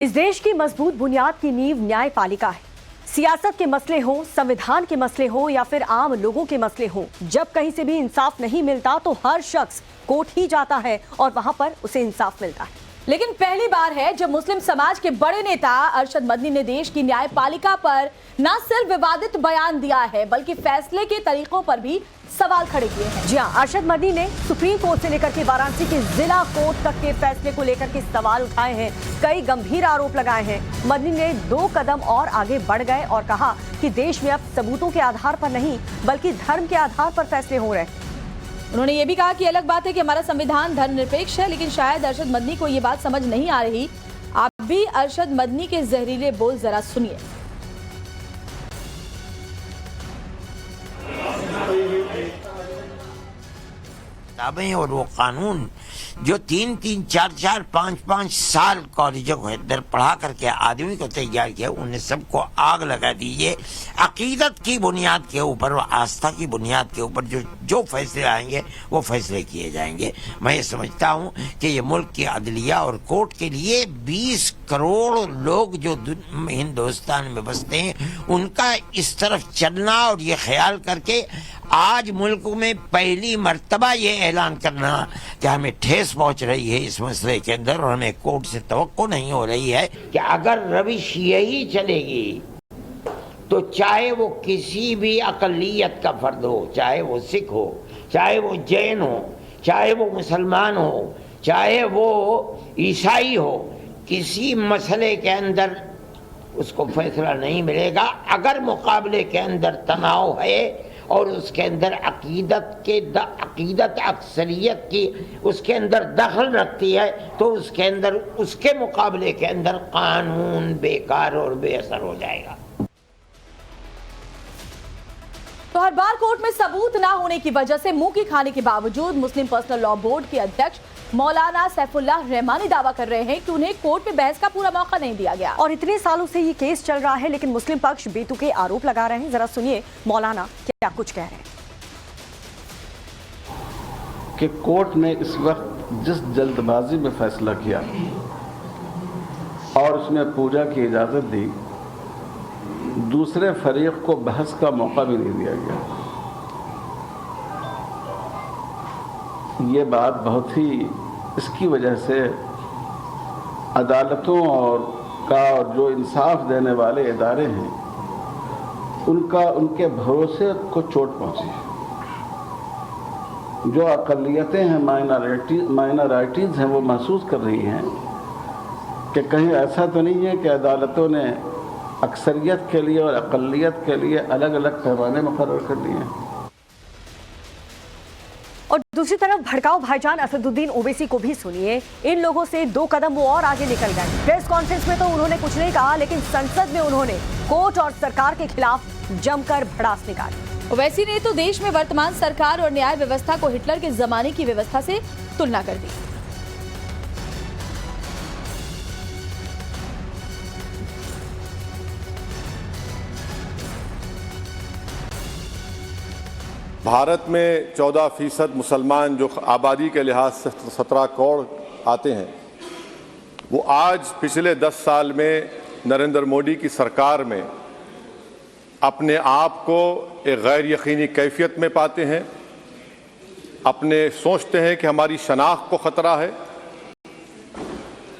इस देश की मजबूत बुनियाद की नींव न्यायपालिका है। सियासत के मसले हो, संविधान के मसले हो या फिर आम लोगों के मसले हो, जब कहीं से भी इंसाफ नहीं मिलता तो हर शख्स कोर्ट ही जाता है और वहां पर उसे इंसाफ मिलता है। लेकिन पहली बार है जब मुस्लिम समाज के बड़े नेता अरशद मदनी ने देश की न्यायपालिका पर न सिर्फ विवादित बयान दिया है बल्कि फैसले के तरीकों पर भी सवाल खड़े किए हैं। जी हां, अरशद मदनी ने सुप्रीम कोर्ट से लेकर के वाराणसी के जिला कोर्ट तक के फैसले को लेकर के सवाल उठाए हैं, कई गंभीर आरोप लगाए हैं। मदनी ने 2 कदम और आगे बढ़ गए और कहा कि देश में अब सबूतों के आधार पर नहीं बल्कि धर्म के आधार पर फैसले हो रहे हैं। उन्होंने ये भी कहा कि अलग बात है कि हमारा संविधान धर्मनिरपेक्ष है, लेकिन शायद अरशद मदनी को ये बात समझ नहीं आ रही। आप भी अरशद मदनी के जहरीले बोल जरा सुनिए। और वो कानून जो 3-3, 4-4, 5-5 साल कॉलेजों के अंदर पढ़ा करके आदमी को तैयार किया, उन्हें सबको आग लगा दीजिए। अकीदत की बुनियाद के ऊपर, आस्था की बुनियाद के ऊपर जो फैसले आएंगे वो फैसले किए जाएंगे। मैं ये समझता हूँ कि ये मुल्क की अदलिया और कोर्ट के लिए 20 करोड़ लोग जो हिंदुस्तान में बसते हैं उनका इस तरफ चलना और ये ख्याल करके आज मुल्क में पहली मर्तबा ये ऐलान करना कि हमें ठेस पहुंच रही है इस मसले के अंदर और हमें कोर्ट से तवक्को नहीं हो रही है कि अगर रविश यही चलेगी तो चाहे वो किसी भी अकलियत का फर्द हो, चाहे वो सिख हो, चाहे वो जैन हो, चाहे वो मुसलमान हो, चाहे वो ईसाई हो, किसी मसले के अंदर उसको फैसला नहीं मिलेगा। अगर मुकाबले के अंदर तनाव है और उसके अंदर अकीदत अक्सरियत की उसके अंदर दखल रखती है तो उसके अंदर उसके मुकाबले के अंदर कानून बेकार और बेअसर हो जाएगा। तो हर बार कोर्ट में सबूत ना होने की वजह से मुंह की खाने के बावजूद मुस्लिम पर्सनल लॉ बोर्ड के अध्यक्ष मौलाना सैफुल्लाह रहमानी दावा कर रहे हैं कि उन्हें कोर्ट में बहस का पूरा मौका नहीं दिया गया और इतने सालों से ये केस चल रहा है लेकिन मुस्लिम पक्ष बेतुके आरोप लगा रहे हैं। जरा सुनिए मौलाना क्या कुछ कह रहे हैं। कि कोर्ट ने इस वक्त जिस जल्दबाजी में फैसला किया और उसमें पूजा की इजाजत दी, दूसरे फरीक को बहस का मौका भी नहीं दिया गया। ये बात बहुत ही इसकी वजह से अदालतों और जो इंसाफ देने वाले इदारे हैं उनके भरोसे को चोट पहुंची है। जो अक़लियतें हैं, माइनॉरिटीज़ हैं, वो महसूस कर रही हैं कि कहीं ऐसा तो नहीं है कि अदालतों ने अक्सरियत के लिए और अक़लियत के लिए अलग अलग पैमाने मुकर्रर कर दिए हैं। और दूसरी तरफ भड़काऊ भाईजान असदुद्दीन ओवैसी को भी सुनिए। इन लोगों से 2 कदम वो और आगे निकल गए। प्रेस कॉन्फ्रेंस में तो उन्होंने कुछ नहीं कहा लेकिन संसद में उन्होंने कोर्ट और सरकार के खिलाफ जमकर भड़ास निकाली। ओवैसी ने तो देश में वर्तमान सरकार और न्याय व्यवस्था को हिटलर के जमाने की व्यवस्था से तुलना कर दी। भारत में 14% मुसलमान जो आबादी के लिहाज से 17 करोड़ आते हैं, वो आज पिछले 10 साल में नरेंद्र मोदी की सरकार में अपने आप को एक गैर यकीनी कैफियत में पाते हैं। अपने सोचते हैं कि हमारी शनाख्त को ख़तरा है,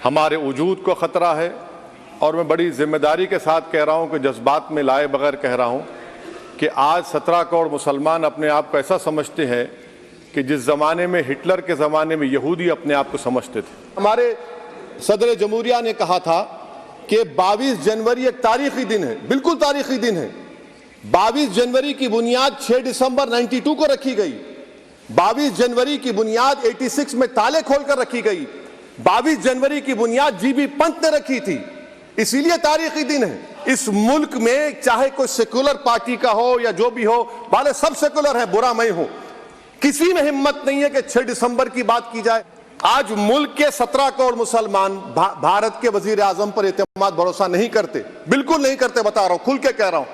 हमारे वजूद को ख़तरा है। और मैं बड़ी जिम्मेदारी के साथ कह रहा हूँ कि जज्बात में लाए बगैर कह रहा हूँ कि आज 17 करोड़ मुसलमान अपने आप को ऐसा समझते हैं कि जिस ज़माने में हिटलर के ज़माने में यहूदी अपने आप को समझते थे। हमारे सदर जमहूरिया ने कहा था कि 22 जनवरी एक तारीखी दिन है, बिल्कुल तारीखी दिन है। 22 जनवरी की बुनियाद 6 दिसंबर 92 को रखी गई। 22 जनवरी की बुनियाद 86 में ताले खोलकर रखी गई। 22 जनवरी की बुनियाद जीबी पंत ने रखी थी, इसीलिए तारीखी दिन है। इस मुल्क में चाहे कोई सेकुलर पार्टी का हो या जो भी हो, वाले सब सेकुलर है, बुरा मैं हूं, किसी में हिम्मत नहीं है कि 6 दिसंबर की बात की जाए। आज मुल्क के 17 करोड़ मुसलमान भारत के वजीर आजम पर एतमाद भरोसा नहीं करते, बिल्कुल नहीं करते, बता रहा हूं, खुल के कह रहा हूं।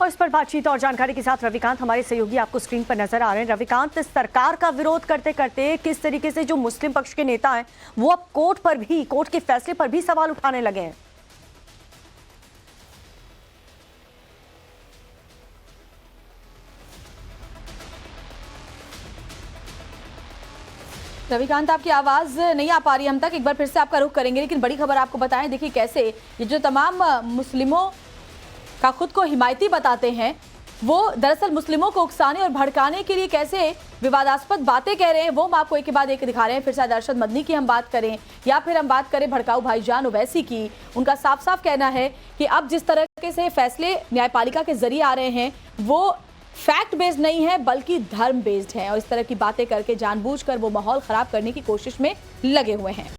और इस पर बातचीत और जानकारी के साथ रविकांत हमारे सहयोगी आपको स्क्रीन पर नजर आ रहे हैं। रविकांत, सरकार का विरोध करते करते किस तरीके से जो मुस्लिम पक्ष के नेता हैं वो अब कोर्ट के फैसले पर भी सवाल उठाने लगे हैं। रविकांत, आपकी आवाज नहीं आ पा रही हम तक, एक बार फिर से आपका रुख करेंगे, लेकिन बड़ी खबर आपको बताएं। देखिए कैसे ये जो तमाम मुस्लिमों का खुद को हिमायती बताते हैं वो दरअसल मुस्लिमों को उकसाने और भड़काने के लिए कैसे विवादास्पद बातें कह रहे हैं, वो हम आपको एक के बाद एक दिखा रहे हैं। फिर शायद अरशद मदनी की हम बात करें या फिर हम बात करें भड़काऊ भाईजान ओवैसी की, उनका साफ साफ कहना है कि अब जिस तरह से फैसले न्यायपालिका के जरिए आ रहे हैं वो फैक्ट बेस्ड नहीं है बल्कि धर्म बेस्ड है, और इस तरह की बातें करके जानबूझकर वो माहौल खराब करने की कोशिश में लगे हुए हैं।